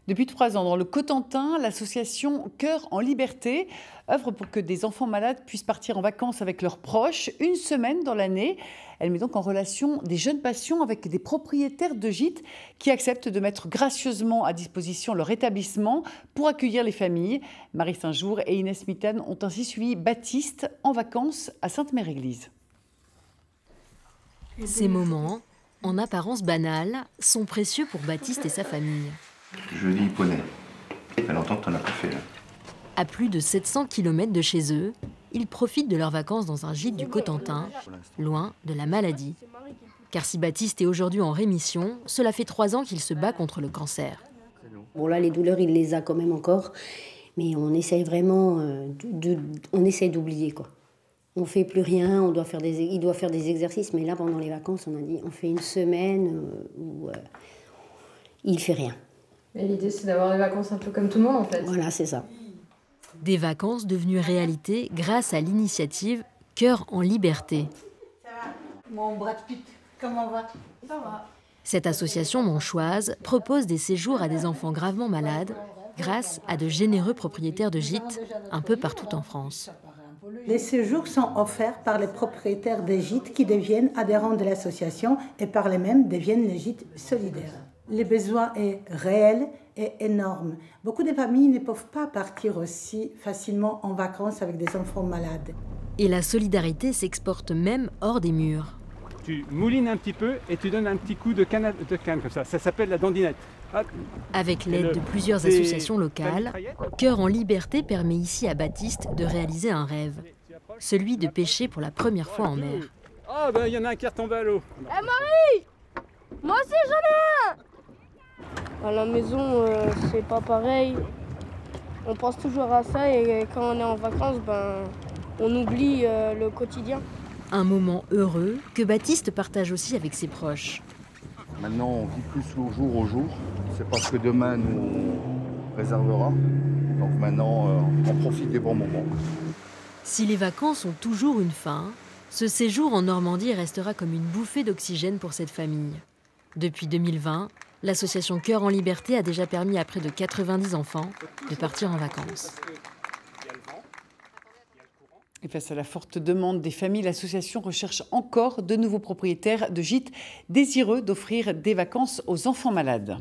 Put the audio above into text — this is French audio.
Depuis 3 ans, dans le Cotentin, l'association Cœur en Liberté œuvre pour que des enfants malades puissent partir en vacances avec leurs proches une semaine dans l'année. Elle met donc en relation des jeunes patients avec des propriétaires de gîtes qui acceptent de mettre gracieusement à disposition leur établissement pour accueillir les familles. Marie Saint-Jour et Inès Mitane ont ainsi suivi Baptiste en vacances à Sainte-Mère-Église. Ces moments, en apparence banals, sont précieux pour Baptiste et sa famille. Je dis poney. Ça fait longtemps que t'en as pas fait là. À plus de 700 km de chez eux, ils profitent de leurs vacances dans un gîte du Cotentin, loin de la maladie. Car si Baptiste est aujourd'hui en rémission, cela fait 3 ans qu'il se bat contre le cancer. Bon là, les douleurs, il les a quand même encore, mais on essaye vraiment d'oublier quoi. On fait plus rien, il doit faire des exercices, mais là pendant les vacances, on a dit on fait une semaine où il fait rien. Mais l'idée, c'est d'avoir des vacances un peu comme tout le monde, en fait. Voilà, c'est ça. Des vacances devenues réalité grâce à l'initiative Cœur en Liberté. Ça va, mon Brad Pitt, comment va? Ça va. Cette association monchoise propose des séjours à des enfants gravement malades grâce à de généreux propriétaires de gîtes un peu partout en France. Les séjours sont offerts par les propriétaires des gîtes qui deviennent adhérents de l'association et par les mêmes deviennent les gîtes solidaires. Le besoin est réel et énorme. Beaucoup de familles ne peuvent pas partir aussi facilement en vacances avec des enfants malades. Et la solidarité s'exporte même hors des murs. Tu moulines un petit peu et tu donnes un petit coup de canne comme ça. Ça s'appelle la dandinette. Hop. Avec l'aide de plusieurs associations locales, Cœur en Liberté permet ici à Baptiste de réaliser un rêve, celui de pêcher pour la première fois en mer. Oh ben il y en a un qui est retombé à l'eau. Eh Marie, moi aussi j'en ai un. À la maison, c'est pas pareil. On pense toujours à ça et quand on est en vacances, on oublie le quotidien. Un moment heureux que Baptiste partage aussi avec ses proches. Maintenant, on vit plus au jour. C'est pas ce que demain nous réservera. Donc maintenant, on profite des bons moments. Si les vacances ont toujours une fin, ce séjour en Normandie restera comme une bouffée d'oxygène pour cette famille. Depuis 2020, l'association Cœur en Liberté a déjà permis à près de 90 enfants de partir en vacances. Et face à la forte demande des familles, l'association recherche encore de nouveaux propriétaires de gîtes désireux d'offrir des vacances aux enfants malades.